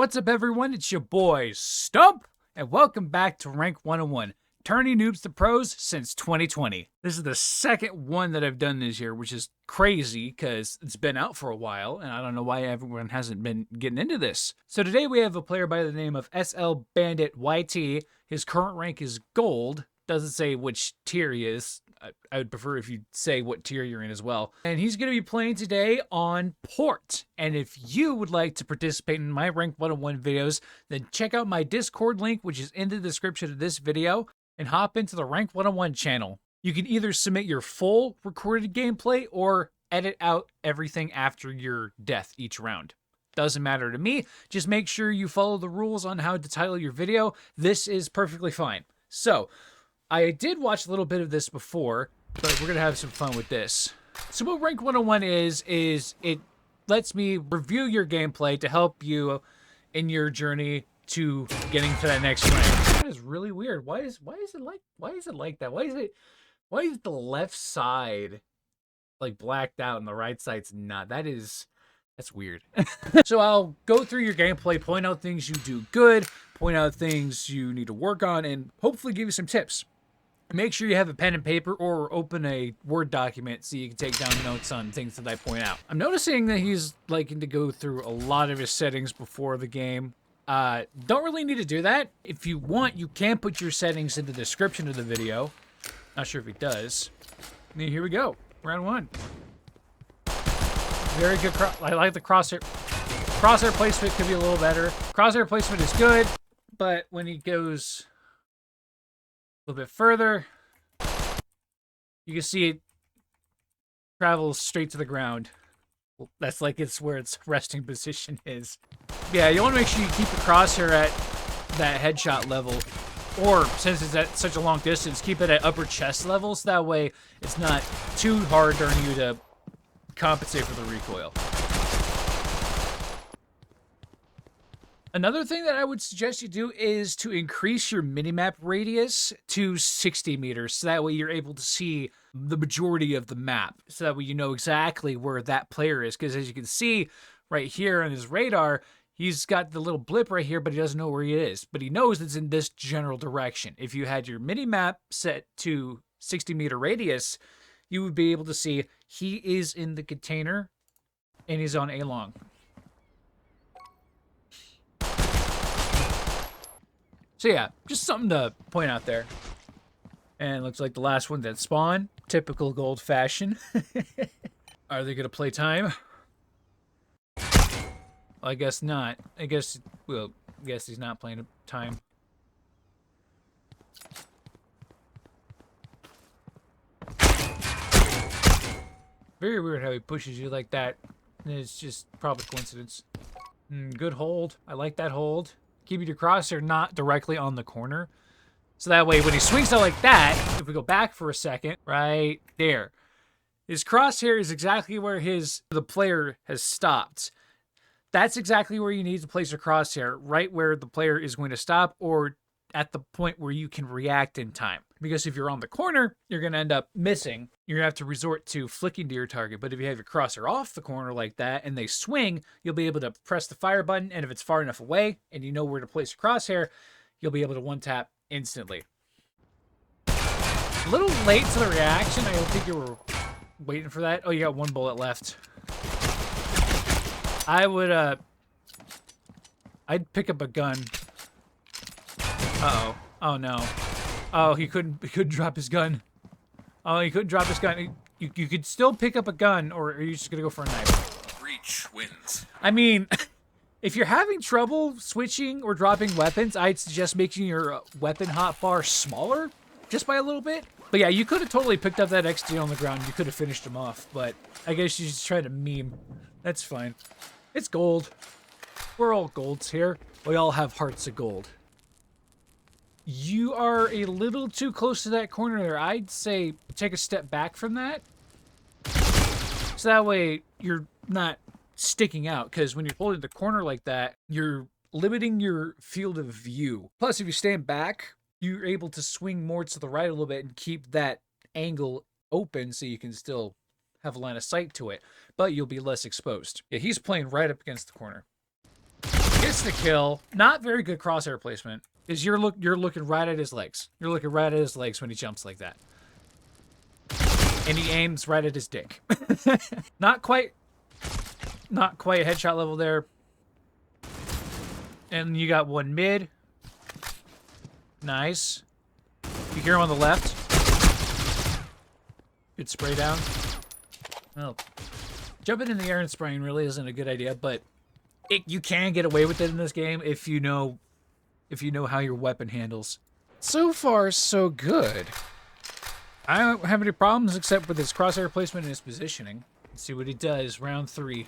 What's up, everyone? It's your boy, Stump, and welcome back to Rank 101, turning noobs to pros since 2020. This is the second one that I've done this year, which is crazy because it's been out for a while, and I don't know why everyone hasn't been getting into this. So today we have a player by the name of SL Bandit YT. His current rank is Gold. Doesn't say which tier he is. I would prefer if you say what tier you're in as well. And he's going to be playing today on Port. And if you would like to participate in my Rank 101 videos, then check out my Discord link, which is in the description of this video, and hop into the Rank 101 channel. You can either submit your full recorded gameplay or edit out everything after your death each round. Doesn't matter to me. Just make sure you follow the rules on how to title your video. This is perfectly fine. So, I did watch a little bit of this before, but we're going to have some fun with this. So what Rank 101 is it lets me review your gameplay to help you in your journey to getting to that next rank. That is really weird. Why is it like that? Why is the left side like blacked out and the right side's not? That's weird. So I'll go through your gameplay, point out things you do good, point out things you need to work on, and hopefully give you some tips. Make sure you have a pen and paper or open a Word document so you can take down notes on things that I point out. I'm noticing that he's liking to go through a lot of his settings before the game. Don't really need to do that. If you want, you can put your settings in the description of the video. Not sure if he does. Here we go. Round one. Very good. I like the crosshair. Crosshair placement could be a little better. Crosshair placement is good, but when he goes a little bit further, you can see it travels straight to the ground. That's like it's where its resting position is. Yeah, you want to make sure you keep the crosshair at that headshot level, or since it's at such a long distance, keep it at upper chest level, so that way it's not too hard during you to compensate for the recoil. Another thing that I would suggest you do is to increase your minimap radius to 60 meters, so that way you're able to see the majority of the map, so that way you know exactly where that player is, because as you can see right here on his radar, he's got the little blip right here, but he doesn't know where he is, but he knows it's in this general direction. If you had your minimap set to 60 meter radius, you would be able to see he is in the container and he's on A long. So yeah, just something to point out there. And it looks like the last one that spawned. Typical Gold fashion. Are they going to play time? Well, I guess not. I guess he's not playing time. Very weird how he pushes you like that. It's just probably coincidence. Good hold. I like that hold. Keep your crosshair not directly on the corner. So that way when he swings out like that, if we go back for a second, right there, his crosshair is exactly where the player has stopped. That's exactly where you need to place your crosshair, right where the player is going to stop, or at the point where you can react in time. Because if you're on the corner, you're going to end up missing. You're going to have to resort to flicking to your target. But if you have your crosshair off the corner like that and they swing, you'll be able to press the fire button. And if it's far enough away and you know where to place your crosshair, you'll be able to one-tap instantly. A little late to the reaction. I don't think you were waiting for that. Oh, you got one bullet left. I'd pick up a gun. Uh-oh. Oh, no. Oh, he couldn't drop his gun. Oh, he couldn't drop his gun. You could still pick up a gun, or are you just going to go for a knife? Reach wins. I mean, if you're having trouble switching or dropping weapons, I'd suggest making your weapon hotbar smaller, just by a little bit. But yeah, you could have totally picked up that XD on the ground. You could have finished him off, but I guess you just tried to meme. That's fine. It's gold. We're all golds here. We all have hearts of gold. You are a little too close to that corner there. I'd say take a step back from that. So that way you're not sticking out, because when you're holding the corner like that, you're limiting your field of view. Plus, if you stand back, you're able to swing more to the right a little bit and keep that angle open so you can still have a line of sight to it, but you'll be less exposed. Yeah, he's playing right up against the corner. Gets the kill. Not very good crosshair placement. Is you're looking right at his legs. You're looking right at his legs when he jumps like that. And he aims right at his dick. Not quite headshot level there. And you got one mid. Nice. You hear him on the left. Good spray down. Well, jumping in the air and spraying really isn't a good idea, but you can get away with it in this game if you know how your weapon handles. So far, so good. I don't have any problems except with his crosshair placement and his positioning. Let's see what he does. Round 3.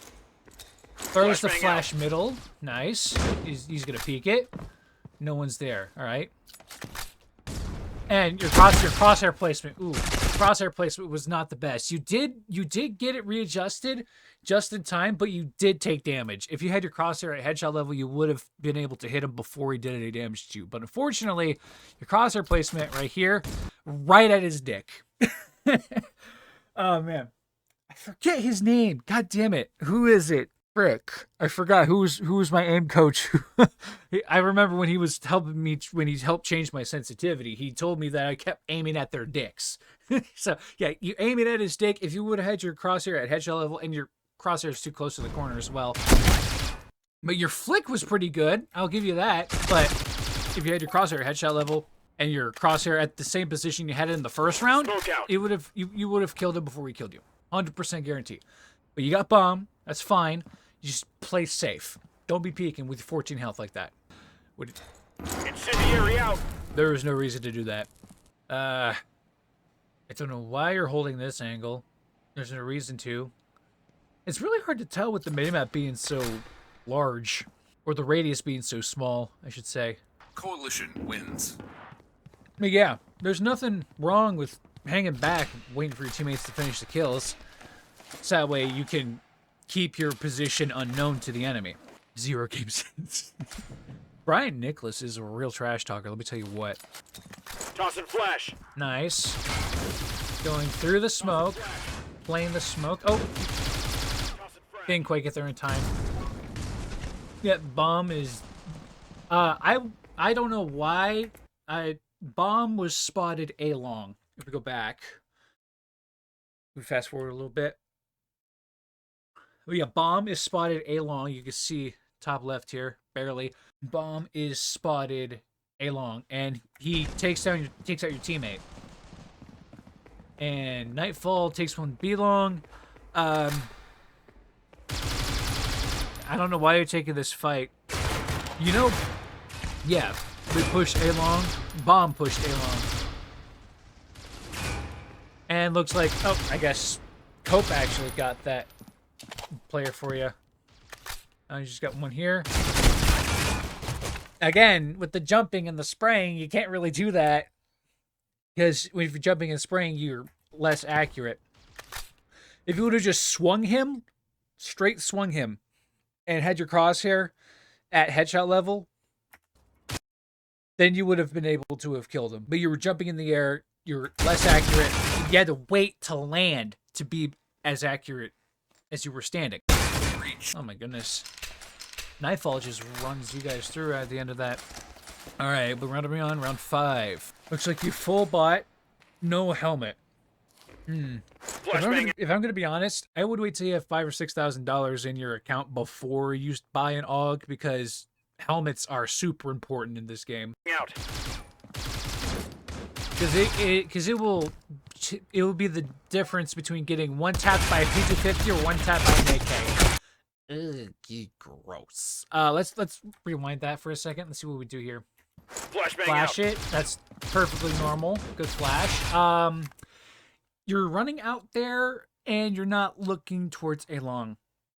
Throws the flash middle. Nice. He's gonna peek it. No one's there. All right. And your crosshair placement. Ooh, crosshair placement was not the best. You did get it readjusted just in time, but you did take damage. If you had your crosshair at headshot level, you would have been able to hit him before he did any damage to you. But unfortunately, your crosshair placement right here, right at his dick. Oh man, I forget his name. God damn it. Who is it? Frick. I forgot who was my aim coach. I remember when he was helping me, when he helped change my sensitivity, he told me that I kept aiming at their dicks. So yeah, you aim it at his dick. If you would have had your crosshair at headshot level, and your crosshair is too close to the corner as well. But your flick was pretty good. I'll give you that. But if you had your crosshair at headshot level and your crosshair at the same position you had it in the first round, it would have you would have killed him before he killed you. 100% guarantee. But you got bomb. That's fine. You just play safe. Don't be peeking with 14 health like that. Incendiary out. There is no reason to do that. I don't know why you're holding this angle. There's no reason to. It's really hard to tell with the minimap being so large. Or the radius being so small, I should say. Coalition wins. I mean, yeah, there's nothing wrong with hanging back, waiting for your teammates to finish the kills. So that way you can keep your position unknown to the enemy. 0 game sense. Brian Nicholas is a real trash talker, let me tell you what. Tossing flash. Nice. Going through the smoke. Playing the smoke. Oh! Didn't quite get there in time. Yeah, bomb is... I don't know why. Bomb was spotted A long. If we go back. We fast forward a little bit. Oh yeah, bomb is spotted A long. You can see top left here, barely. Bomb is spotted A long, and he takes out your teammate. And Nightfall takes one B long. I don't know why you're taking this fight. You know, yeah, we pushed A long. Bomb pushed A long. And looks like, oh, I guess Cope actually got that player for you. You just got one here. Again, with the jumping and the spraying, you can't really do that. Because if you're jumping and spraying, you're less accurate. If you would have just swung him, straight swung him, and had your crosshair at headshot level, then you would have been able to have killed him. But you were jumping in the air, you're less accurate. You had to wait to land to be as accurate as you were standing. Oh my goodness. Nightfall just runs you guys through at the end of that. Alright, but round to be on round 5. Looks like you full bot, no helmet. If I'm gonna be honest, I would wait till you have $5,000 or $6,000 in your account before you buy an AUG, because helmets are super important in this game. Out. Because it will be the difference between getting one tapped by a P250 or one tapped by an AK. Ugh, gross. Let's rewind that for a second. Let's see what we do here. Flash it. That's perfectly normal. Good flash. You're running out there and you're not looking towards A long.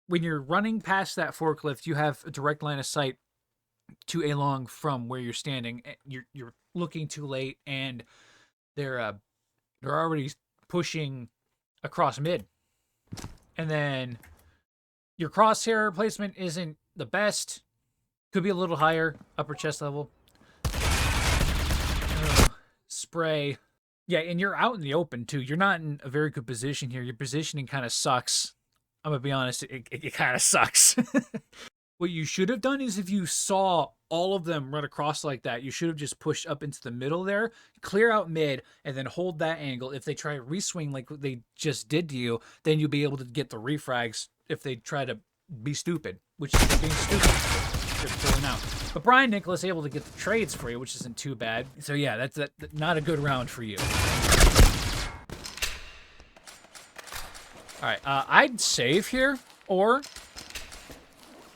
When you're running past that forklift, you have a direct line of sight to A long from where you're standing. You're looking too late, and they're already pushing across mid. And then your crosshair placement isn't the best. Could be a little higher, upper chest level. Spray. Yeah, and you're out in the open, too. You're not in a very good position here. Your positioning kind of sucks. I'm going to be honest, it kind of sucks. What you should have done is if you saw all of them run across like that, you should have just pushed up into the middle there, clear out mid, and then hold that angle. If they try to reswing like they just did to you, then you'll be able to get the refrags if they try to be stupid, which is being stupid. Just pulling out. But Brian Nicholas able to get the trades for you, which isn't too bad. So yeah, that's not a good round for you. All right, I'd save here, or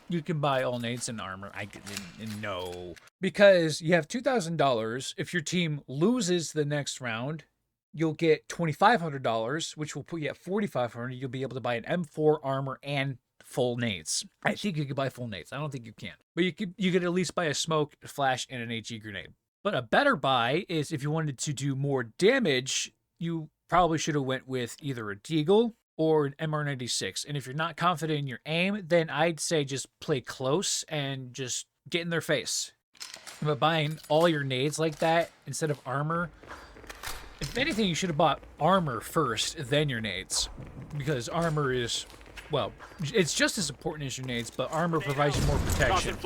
you can buy all nades and armor. I didn't know. Because you have $2,000. If your team loses the next round, you'll get $2,500, which will put you at $4,500. You'll be able to buy an M4 armor and full nades. I think you could buy full nades. I don't think you can. But you could at least buy a smoke, a flash, and an HE grenade. But a better buy is if you wanted to do more damage, you probably should have went with either a Deagle or an MR96. And if you're not confident in your aim, then I'd say just play close and just get in their face. But buying all your nades like that instead of armor, if anything, you should have bought armor first, then your nades. Because armor is, well, it's just as important as your nades, but armor provides you more protection.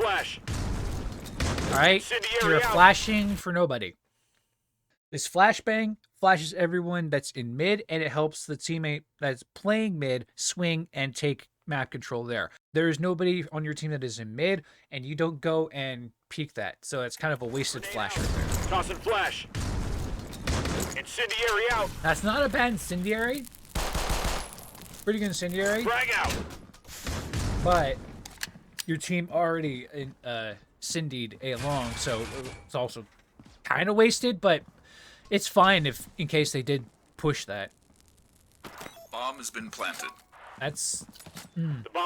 Alright, you're flashing for nobody. This flashbang flashes everyone that's in mid, and it helps the teammate that's playing mid swing and take map control there. There is nobody on your team that is in mid, and you don't go and peek that. So it's kind of a wasted flash right there. Tossing flash. Incendiary out. That's not a bad incendiary. Pretty good incendiary. Frag out. But your team already cindied a long, so it's also kind of wasted, but it's fine if in case they did push that. Bomb has been planted. That's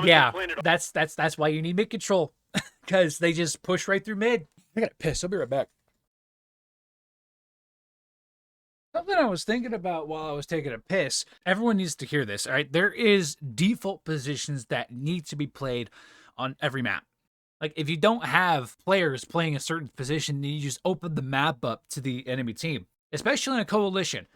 Yeah. that's why you need mid control, because they just push right through mid. I gotta piss. I'll be right back. Something I was thinking about while I was taking a piss. Everyone needs to hear this. All right, there is default positions that need to be played on every map. Like if you don't have players playing a certain position, then you just open the map up to the enemy team, especially in a coalition.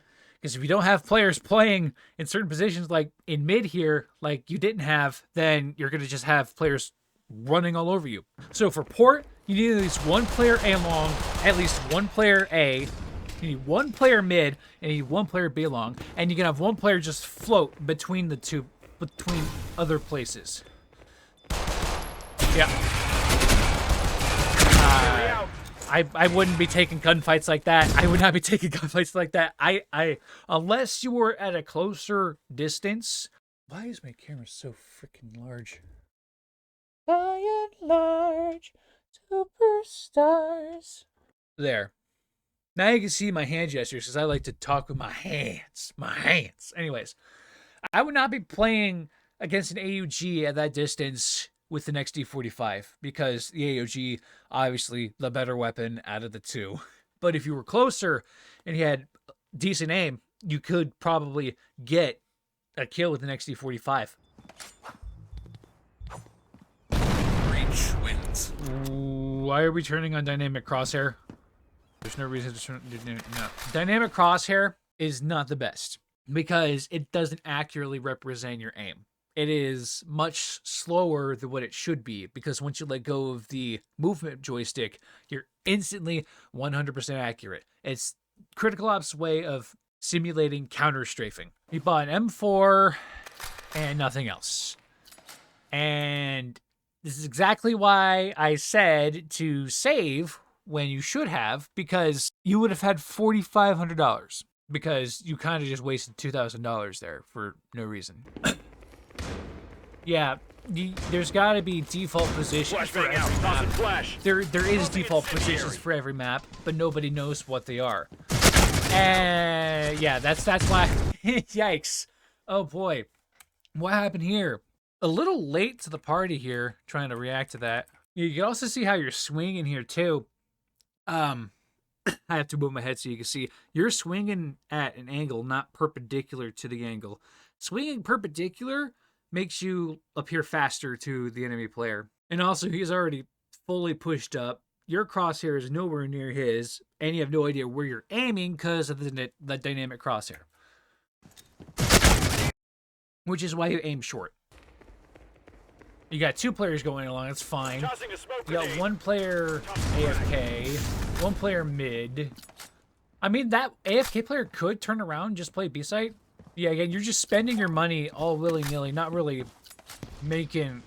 Because if you don't have players playing in certain positions, like in mid here, like you didn't have, then you're going to just have players running all over you. So for port, you need at least one player A long, at least one player A. You need one player mid, and you need one player B long. And you can have one player just float between the two, between other places. Yeah. I wouldn't be taking gunfights like that. I would not be taking gunfights like that. I unless you were at a closer distance. Why is my camera so freaking large? By and large, superstars. There. Now you can see my hand gestures because I like to talk with my hands. My hands. Anyways, I would not be playing against an AUG at that distance with the next D45 because the AOG, obviously the better weapon out of the two. But if you were closer and you had decent aim, you could probably get a kill with the next D45. Reach wins. Why are we turning on dynamic crosshair? There's no reason to turn. No. Dynamic crosshair is not the best because it doesn't accurately represent your aim. It is much slower than what it should be because once you let go of the movement joystick, you're instantly 100% accurate. It's Critical Ops' way of simulating counter strafing. You bought an M4 and nothing else. And this is exactly why I said to save when you should have, because you would have had $4,500 because you kind of just wasted $2,000 there for no reason. Yeah, there's got to be default positions for every map. There is default positions for every map, but nobody knows what they are. And yeah, that's why. Yikes! Oh boy, what happened here? A little late to the party here, trying to react to that. You can also see how you're swinging here too. I have to move my head so you can see. You're swinging at an angle not perpendicular to the angle. Swinging perpendicular makes you appear faster to the enemy player. And also, he's already fully pushed up. Your crosshair is nowhere near his, and you have no idea where you're aiming because of the dynamic crosshair. Which is why you aim short. You got 2 players going along. That's fine. Tossing a smoke You got grenade. 1 player AFK, 1 player mid. I mean, that AFK player could turn around and just play B-site. Yeah, again, you're just spending your money all willy-nilly, not really making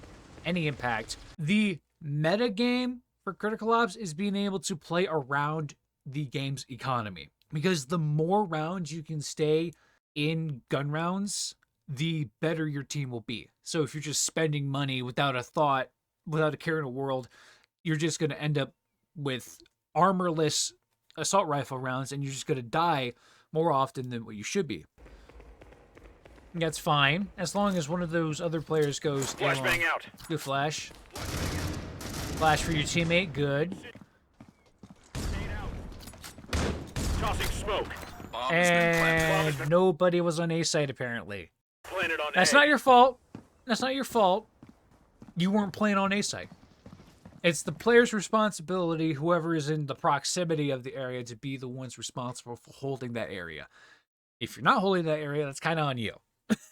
any impact. The meta game for Critical Ops is being able to play around the game's economy. Because the more rounds you can stay in gun rounds, the better your team will be. So if you're just spending money without a thought, without a care in the world, you're just going to end up with armorless assault rifle rounds, and you're just going to die more often than what you should be. That's fine, as long as one of those other players goes Flashbang out. Good flash. Flash for your teammate, good. Tossing smoke. Bomb has been planted. And nobody was on A site apparently. Planted on That's A. not your fault. That's not your fault. You weren't playing on A site. It's the player's responsibility, whoever is in the proximity of the area, to be the ones responsible for holding that area. If you're not holding that area, that's kind of on you.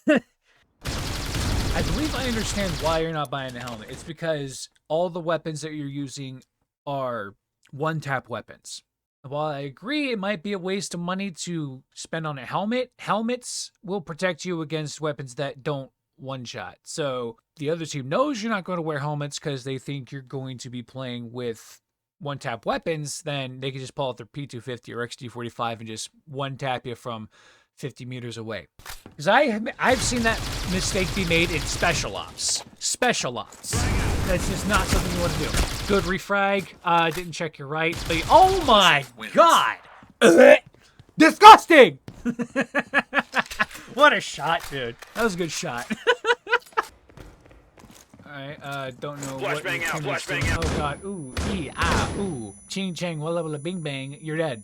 I believe I understand why you're not buying a helmet. It's because all the weapons that you're using are one-tap weapons. While I agree it might be a waste of money to spend on a helmet, helmets will protect you against weapons that don't one-shot. So the other team knows you're not going to wear helmets because they think you're going to be playing with one-tap weapons, then they can just pull out their P250 or XD45 and just one-tap you from 50 meters away. Because I've seen that mistake be made in Special Ops. Special Ops. That's just not something you want to do. Good refrag. Didn't check your right. But oh my god! Disgusting! What a shot, dude. That was a good shot. Alright, don't know what Flashbang your out, teammate's flashbang doing. out. Oh god, ooh, ee, ah, ooh. Ching chang, walla walla bing bang, you're dead.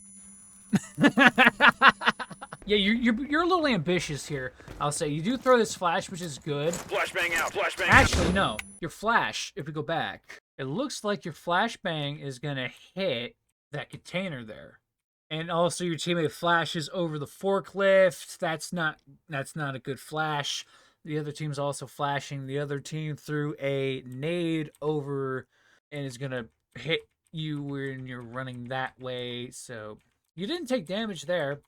Yeah, you're a little ambitious here, I'll say. You do throw this flash, which is good. Flashbang out. Flashbang out. Actually, no. Your flash, if we go back, it looks like your flashbang is gonna hit that container there. And also your teammate flashes over the forklift. That's not a good flash. The other team's also flashing. The other team threw a nade over and is gonna hit you when you're running that way. So you didn't take damage there.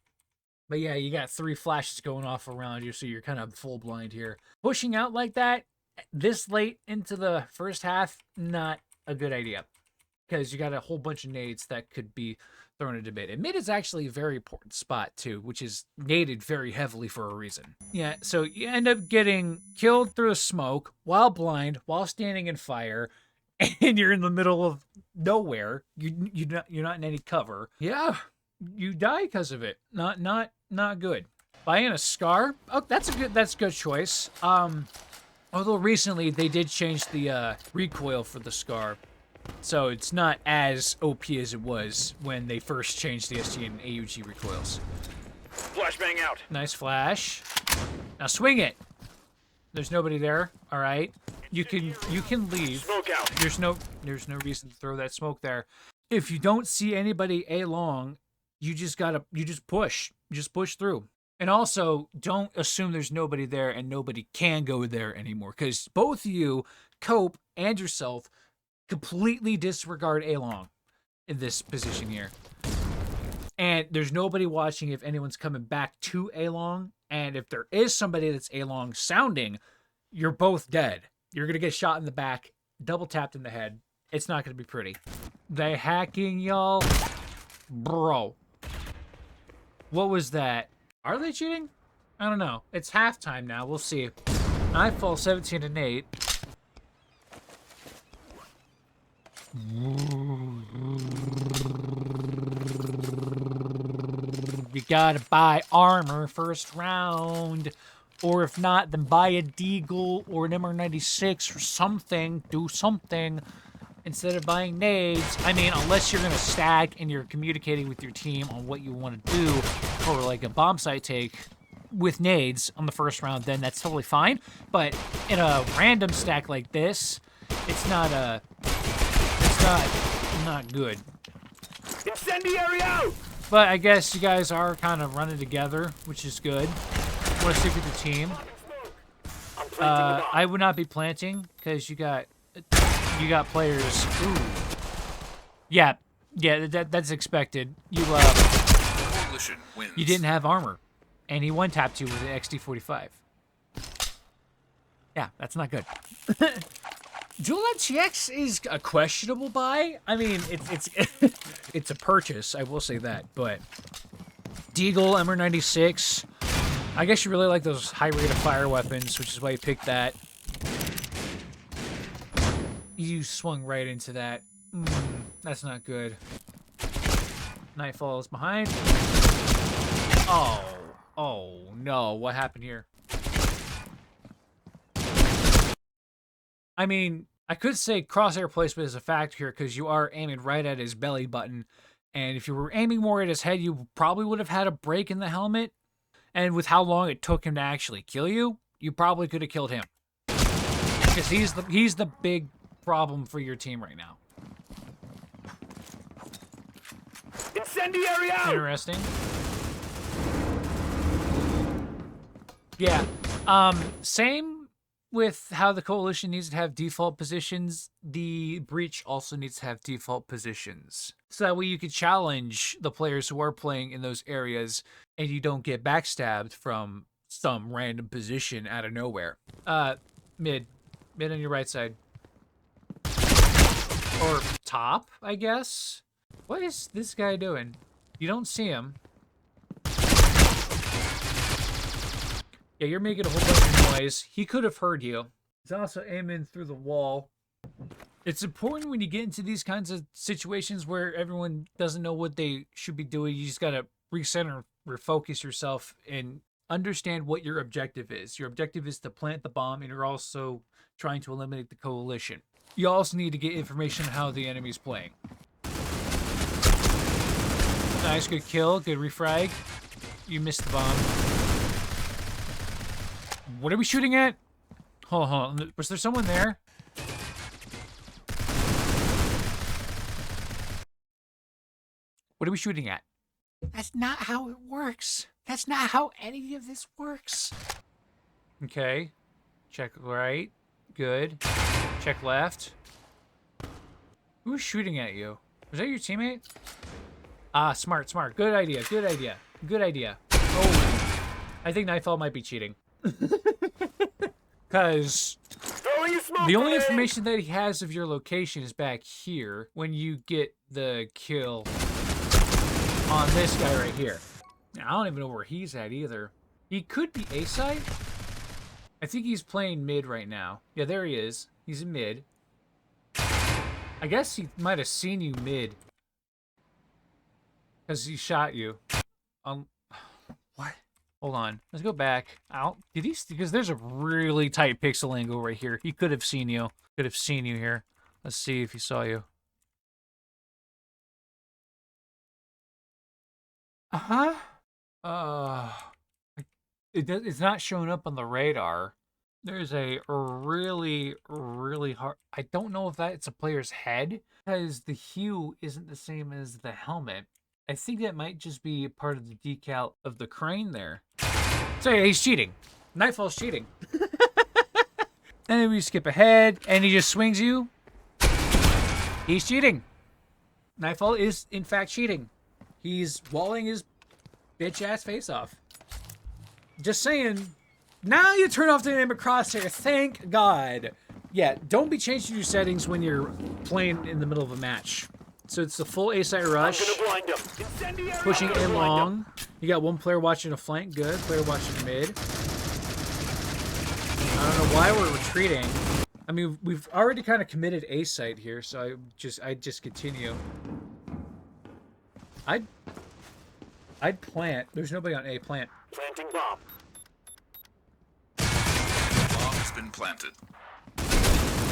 But yeah, you got 3 flashes going off around you, so you're kind of full blind here. Pushing out like that this late into the first half, not a good idea. Because you got a whole bunch of nades that could be thrown into mid. And mid is actually a very important spot too, which is naded very heavily for a reason. Yeah, so you end up getting killed through a smoke, while blind, while standing in fire, and you're in the middle of nowhere. You're not in any cover. Yeah, you die because of it. Not good. Buying a Scar? Oh, that's a good choice. Although recently they did change the recoil for the Scar. So it's not as OP as it was when they first changed the SG and AUG recoils. Flashbang out. Nice flash. Now swing it. There's nobody there. All right. You can leave. Smoke out. There's no reason to throw that smoke there. If you don't see anybody A long, you just push. Just push through. And also, don't assume there's nobody there and nobody can go there anymore, because both you, Cope, and yourself completely disregard A-long in this position here. And there's nobody watching if anyone's coming back to A-long, and if there is somebody that's A-long sounding, you're both dead. You're going to get shot in the back, double tapped in the head. It's not going to be pretty. They hacking, y'all? Bro. What was that? Are they cheating? I don't know. It's halftime now. We'll see. I fall 17-8. You gotta buy armor first round. Or if not, then buy a Deagle or an MR96 or something. Do something instead of buying nades. I mean, unless you're gonna stack and you're communicating with your team on what you want to do for like a bomb site take with nades on the first round, then that's totally fine. But in a random stack like this, it's not good. Incendiary out. But I guess you guys are kind of running together, which is good. Want to stick with your team. I'm I would not be planting because you got players. Ooh. Yeah, that's expected. Coalition wins. You didn't have armor, and he one-tapped you with an XD45. Yeah, that's not good. Dual GX is a questionable buy. I mean, it's it's a purchase. I will say that, but Deagle MR96. I guess you really like those high rate of fire weapons, which is why you picked that. You swung right into that. That's not good. Nightfall is behind. Oh no! What happened here? I mean, I could say crosshair placement is a factor here because you are aiming right at his belly button. And if you were aiming more at his head, you probably would have had a break in the helmet. And with how long it took him to actually kill you, you probably could have killed him. Because he's the big problem for your team right now. Incendiary out! Interesting. Yeah. Same with how the Coalition needs to have default positions, the Breach also needs to have default positions. So that way you could challenge the players who are playing in those areas and you don't get backstabbed from some random position out of nowhere. Mid on your right side. Or top, I guess? What is this guy doing? You don't see him. Yeah, you're making a whole bunch of noise. He could have heard you. He's also aiming through the wall. It's important when you get into these kinds of situations where everyone doesn't know what they should be doing. You just gotta recenter, refocus yourself, and understand what your objective is. Your objective is to plant the bomb, and you're also trying to eliminate the Coalition. You also need to get information on how the enemy's playing. Nice, good kill, good refrag. You missed the bomb. What are we shooting at? Hold on. Was there someone there? What are we shooting at? That's not how it works. That's not how any of this works. Okay. Check right. Good. Check left. Who was shooting at you? Was that your teammate? Ah, smart. Good idea. Oh, I think Nightfall might be cheating. Because the only information that he has of your location is back here when you get the kill on this guy right here. Now, I don't even know where he's at either. He could be A side. I think he's playing mid right now. Yeah, there he is. He's in mid. I guess he might have seen you mid. Because he shot you. What? Hold on. Let's go back. Out. Did he? Because there's a really tight pixel angle right here. He could have seen you. Could have seen you here. Let's see if he saw you. It's not showing up on the radar. There's a really hard... I don't know if it's a player's head, because the hue isn't the same as the helmet. I think that might just be part of the decal of the crane there. So yeah, he's cheating. Nightfall's cheating. And then we skip ahead, and he just swings you. He's cheating. Nightfall is, in fact, cheating. He's walling his bitch-ass face off. Just saying... Now you turn off the name of Crosshair. Thank God. Yeah, don't be changing your settings when you're playing in the middle of a match. So it's the full A-side rush. Pushing in long. You got one player watching a flank. Good. Player watching mid. I don't know why we're retreating. I mean, we've already kind of committed A-side here, so I'd just continue. I'd plant. There's nobody on A. Plant. Planting bomb. Been planted.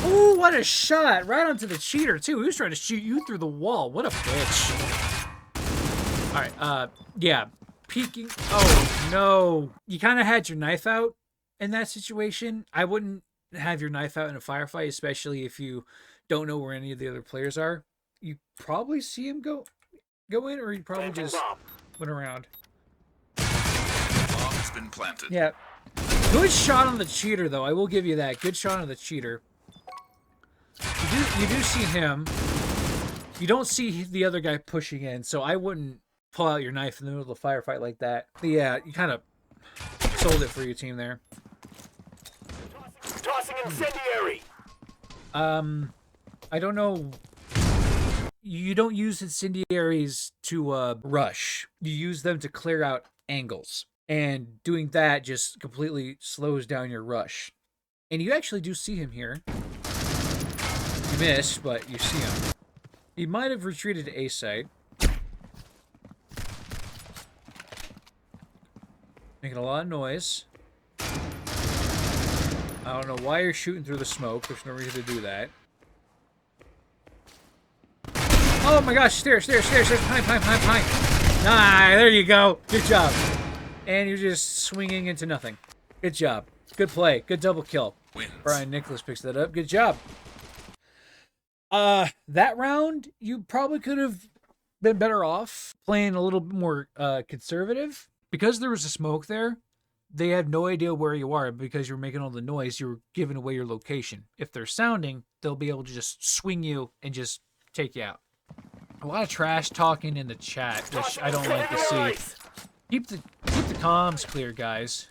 Ooh, what a shot! Right onto the cheater too. He was trying to shoot you through the wall. What a bitch. Alright, yeah. Peeking. Oh no. You kinda had your knife out in that situation. I wouldn't have your knife out in a firefight, especially if you don't know where any of the other players are. You probably see him go in, or you probably just went around. Bomb's been planted. Yeah. Good shot on the cheater, though. I will give you that. Good shot on the cheater. You do see him. You don't see the other guy pushing in, so I wouldn't pull out your knife in the middle of the firefight like that. But yeah, you kind of sold it for your team there. Tossing incendiary. I don't know. You don't use incendiaries to rush. You use them to clear out angles. And doing that just completely slows down your rush. And you actually do see him here. You missed, but you see him. He might have retreated to A site. Making a lot of noise. I don't know why you're shooting through the smoke. There's no reason to do that. Oh my gosh, stairs, behind. Ah, there you go. Good job. And you're just swinging into nothing. Good job. Good play. Good double kill. Wins. Brian Nicholas picks that up. Good job. That round, you probably could have been better off playing a little bit more conservative. Because there was a smoke there, they had no idea where you are because you're making all the noise. You were giving away your location. If they're sounding, they'll be able to just swing you and just take you out. A lot of trash talking in the chat, which I don't like to see. Keep the comms clear, guys.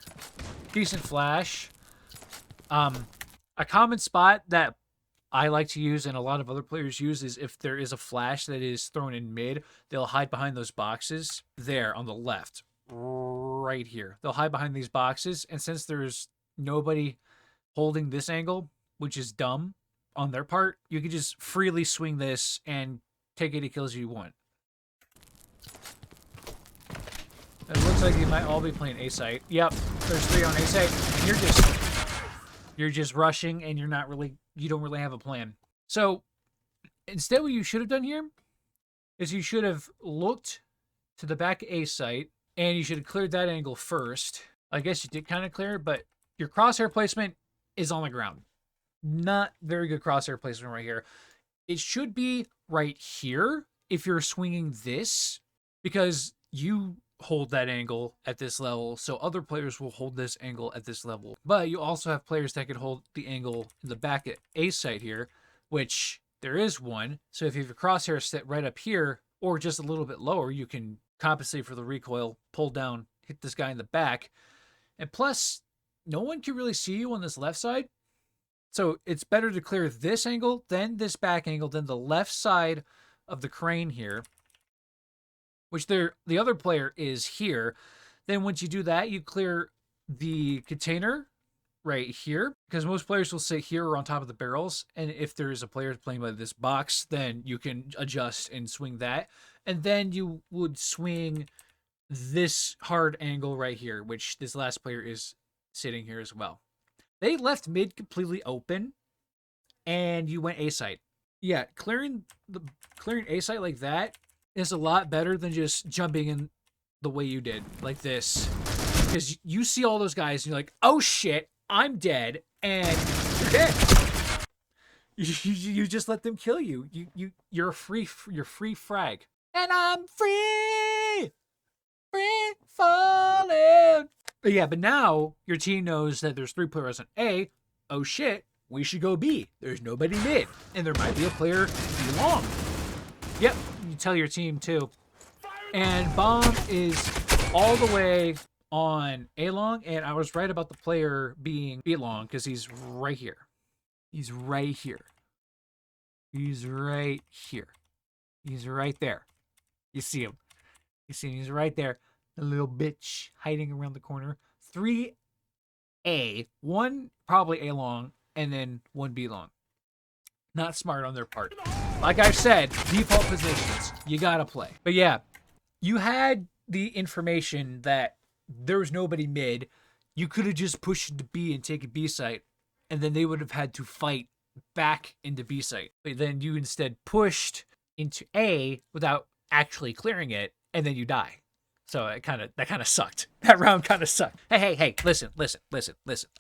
Decent flash. A common spot that I like to use and a lot of other players use is if there is a flash that is thrown in mid, they'll hide behind those boxes there on the left. Right here. They'll hide behind these boxes, and since there's nobody holding this angle, which is dumb on their part, you can just freely swing this and take any kills you want. It looks like you might all be playing A site. Yep, there's 3 on A site. And you're just rushing, and you don't really have a plan. So instead, what you should have done here is you should have looked to the back A site, and you should have cleared that angle first. I guess you did kind of clear, but your crosshair placement is on the ground. Not very good crosshair placement right here. It should be right here if you're swinging this, because you hold that angle at this level, so other players will hold this angle at this level. But you also have players that could hold the angle in the back at A site here, which there is one. So if you have your crosshair set right up here, or just a little bit lower, you can compensate for the recoil, pull down, hit this guy in the back. And plus, no one can really see you on this left side. So it's better to clear this angle, then this back angle, then the left side of the crane here, which the other player is here. Then once you do that, you clear the container right here, because most players will sit here or on top of the barrels. And if there's a player playing by this box, then you can adjust and swing that. And then you would swing this hard angle right here, which this last player is sitting here as well. They left mid completely open, and you went A site. Yeah, clearing A site like that is a lot better than just jumping in the way you did, like this. Because you see all those guys, and you're like, oh shit, I'm dead, and you're dead. You just let them kill you. You're free frag. And I'm free falling. But yeah, but now your team knows that there's 3 players on A. Oh shit, we should go B. There's nobody mid, and there might be a player B long. Yep, you tell your team too. And bomb is all the way on A long, and I was right about the player being B long because he's right here. He's right here. He's right here. He's right there. You see him. You see him. He's right there. A little bitch hiding around the corner. 3A. 1 probably A long, and then 1 B long. Not smart on their part. Like I said, default positions. You gotta play. But yeah, you had the information that there was nobody mid. You could have just pushed into B and taken B site, and then they would have had to fight back into B site. But then you instead pushed into A without actually clearing it, and then you die. So that kind of sucked. That round kind of sucked. Hey, listen.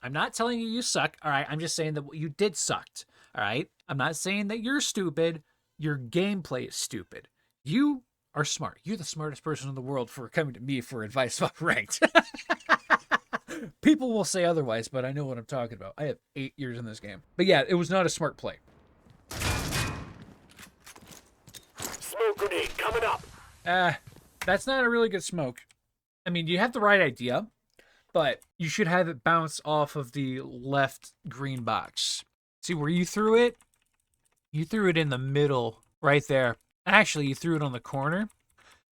I'm not telling you suck, all right? I'm just saying that what you did sucked, all right? I'm not saying that you're stupid. Your gameplay is stupid. You are smart. You're the smartest person in the world for coming to me for advice about ranked. People will say otherwise, but I know what I'm talking about. I have 8 years in this game. But yeah, it was not a smart play. Smoke grenade coming up. That's not a really good smoke. I mean, you have the right idea, but you should have it bounce off of the left green box. See where you threw it? You threw it in the middle, right there. Actually, you threw it on the corner,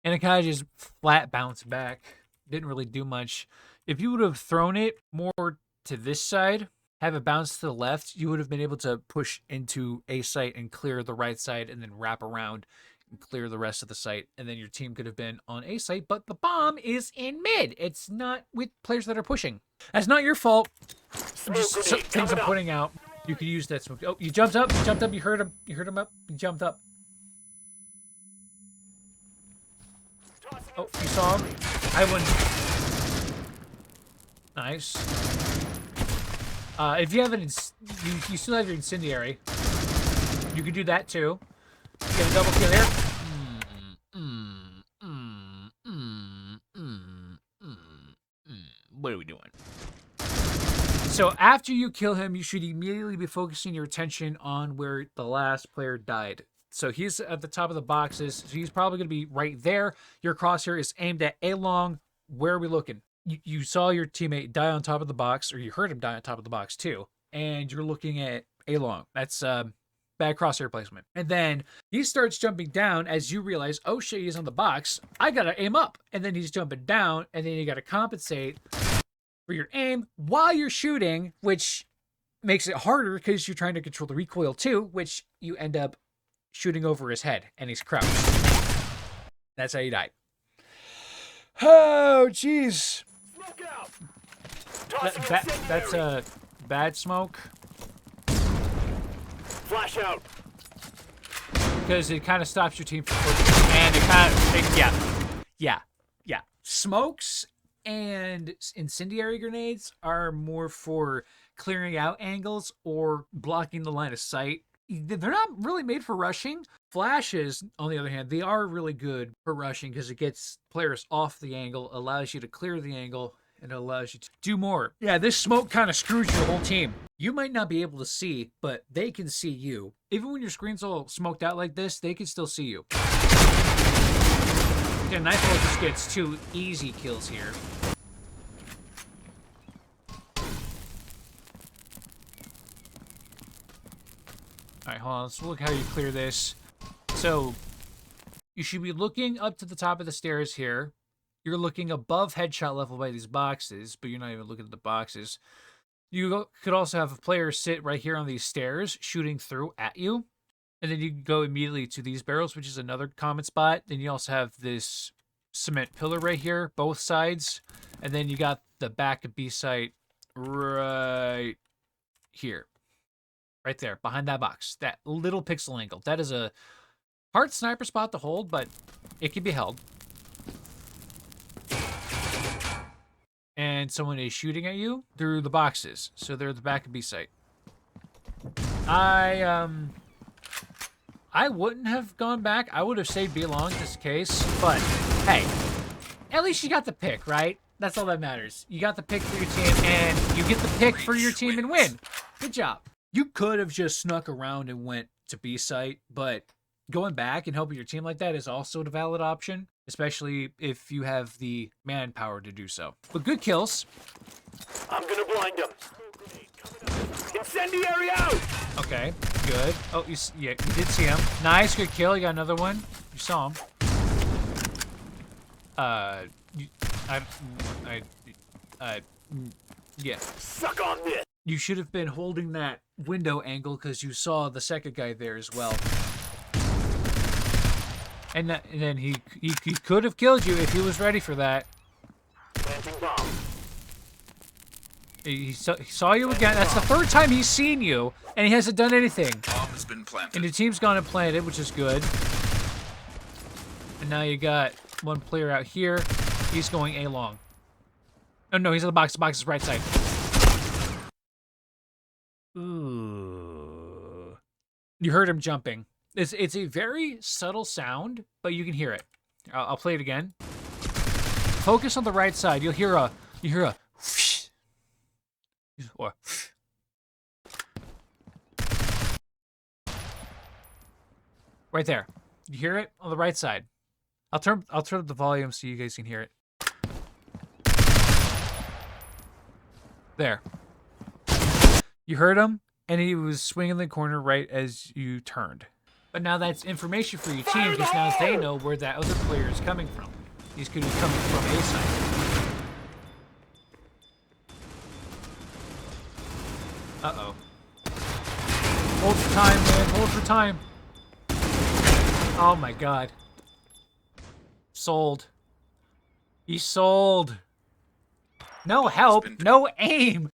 and it kind of just flat bounced back. Didn't really do much. If you would have thrown it more to this side, have it bounce to the left, you would have been able to push into a site and clear the right side and then wrap around and clear the rest of the site. And then your team could have been on a site, but the bomb is in mid. It's not with players that are pushing. That's not your fault. Just things I'm putting out. You could use that smoke. Oh, you jumped up. You jumped up. You heard him. You heard him up. You jumped up. Oh, you saw him? I wouldn't. Nice. If you have an, you still have your incendiary. You could do that too. Get a double kill here. What are we doing? So after you kill him, you should immediately be focusing your attention on where the last player died. So he's at the top of the boxes. So he's probably going to be right there. Your crosshair is aimed at A-long. Where are we looking? You saw your teammate die on top of the box, or you heard him die on top of the box too. And you're looking at A-long. That's bad crosshair placement. And then he starts jumping down as you realize, oh shit, he's on the box. I got to aim up. And then he's jumping down. And then you got to compensate for your aim while you're shooting, which makes it harder because you're trying to control the recoil too, which you end up shooting over his head and he's crouched. That's how you died. Oh, jeez. That's a bad smoke. Flash out. Because it kind of stops your team from pushing. And it kind of, yeah. Smokes and incendiary grenades are more for clearing out angles or blocking the line of sight. They're not really made for rushing. Flashes, on the other hand, they are really good for rushing because it gets players off the angle, allows you to clear the angle, and it allows you to do more. Yeah, this smoke kind of screws your whole team. You might not be able to see, but they can see you. Even when your screen's all smoked out like this, they can still see you. Yeah, Nightfall just gets 2 easy kills here. Alright, hold on. Let's look how you clear this. So, you should be looking up to the top of the stairs here. You're looking above headshot level by these boxes, but you're not even looking at the boxes. You could also have a player sit right here on these stairs, shooting through at you. And then you can go immediately to these barrels, which is another common spot. Then you also have this cement pillar right here, both sides. And then you got the back of B site right here. Right there, behind that box. That little pixel angle. That is a hard sniper spot to hold, but it can be held. And someone is shooting at you through the boxes. So they're at the back of B site. I wouldn't have gone back. I would have stayed B long in this case. But, hey, at least you got the pick, right? That's all that matters. You got the pick for your team, and you get the pick for your team and win. Good job. You could have just snuck around and went to B site, but going back and helping your team like that is also a valid option, especially if you have the manpower to do so. But good kills. I'm gonna blind him. Incendiary out! Okay, good. Oh, you did see him. Nice, good kill. You got another one. You saw him. Yeah. Suck on this! You should have been holding that window angle because you saw the second guy there as well. And then he could have killed you if he was ready for that. Planting bomb. He saw you again. That's the third time he's seen you, and he hasn't done anything. Bomb has been planted. And the team's gone and planted, which is good. And now you got one player out here. He's going A-long. Oh, no, he's in the box. The box is right side. Ooh. You heard him jumping. It's a very subtle sound, but you can hear it. I'll play it again. Focus on the right side. You'll hear a whoosh. Or right there. You hear it on the right side. I'll turn up the volume so you guys can hear it. There. You heard him, and he was swinging the corner right as you turned. But now that's information for your team because now they know where that other player is coming from. He's going to be coming from A side. Uh-oh. Hold for time, man. Hold for time. Oh my god. Sold. He sold. No help. No aim.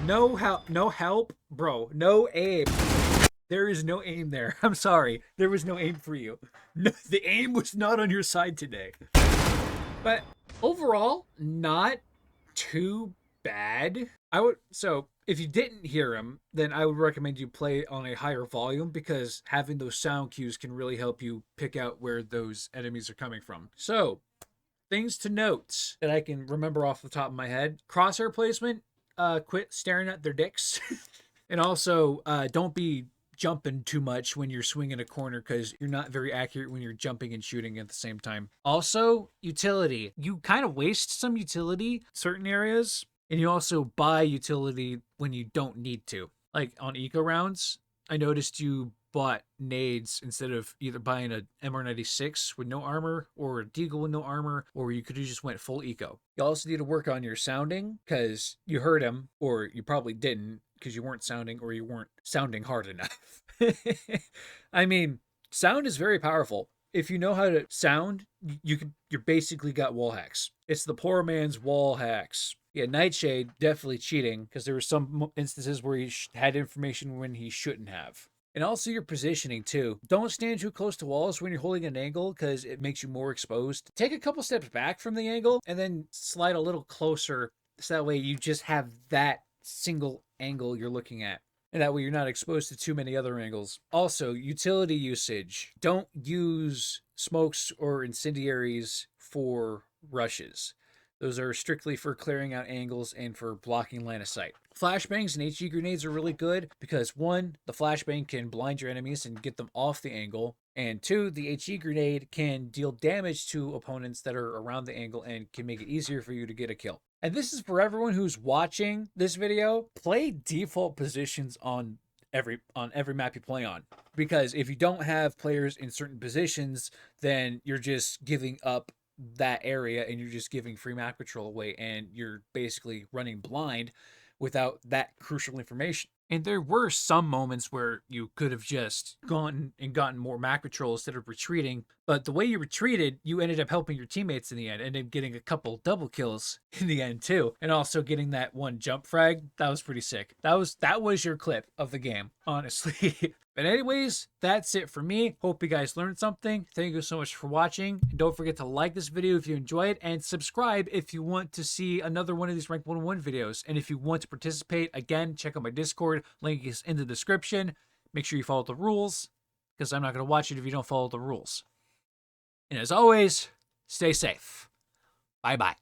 No help. No help. Bro, no aim. There is no aim there. I'm sorry. There was no aim for you. No, the aim was not on your side today. But overall, not too bad. So if you didn't hear him, then I would recommend you play on a higher volume because having those sound cues can really help you pick out where those enemies are coming from. So, things to note that I can remember off the top of my head. Crosshair placement, quit staring at their dicks. And also, don't be jumping too much when you're swinging a corner because you're not very accurate when you're jumping and shooting at the same time. Also, utility. You kind of waste some utility in certain areas, and you also buy utility when you don't need to. Like on eco rounds, I noticed you bought nades instead of either buying a MR96 with no armor or a Deagle with no armor, or you could have just went full eco. You also need to work on your sounding because you heard him, or you probably didn't because you weren't sounding or you weren't sounding hard enough. I mean, sound is very powerful. If you know how to sound, you're basically got wall hacks. It's the poor man's wall hacks. Yeah, Nightshade definitely cheating because there were some instances where he had information when he shouldn't have. And also your positioning too. Don't stand too close to walls when you're holding an angle because it makes you more exposed. Take a couple steps back from the angle and then slide a little closer so that way you just have that single angle you're looking at. And that way you're not exposed to too many other angles. Also, utility usage. Don't use smokes or incendiaries for rushes. Those are strictly for clearing out angles and for blocking line of sight. Flashbangs and HE grenades are really good because one, the flashbang can blind your enemies and get them off the angle. And two, the HE grenade can deal damage to opponents that are around the angle and can make it easier for you to get a kill. And this is for everyone who's watching this video. Play default positions on every map you play on. Because if you don't have players in certain positions, then you're just giving up that area and you're just giving free map control away and you're basically running blind without that crucial information. And there were some moments where you could have just gone and gotten more map control instead of retreating, but the way you retreated, you ended up helping your teammates in the end, ended up getting a couple double kills in the end too, and also getting that one jump frag. That was pretty sick. That was your clip of the game, honestly. But anyways, that's it for me. Hope you guys learned something. Thank you so much for watching. And don't forget to like this video if you enjoy it and subscribe if you want to see another one of these Rank 101 videos. And if you want to participate, again, check out my Discord. Link is in the description. Make sure you follow the rules because I'm not going to watch it if you don't follow the rules. And as always, stay safe. Bye-bye.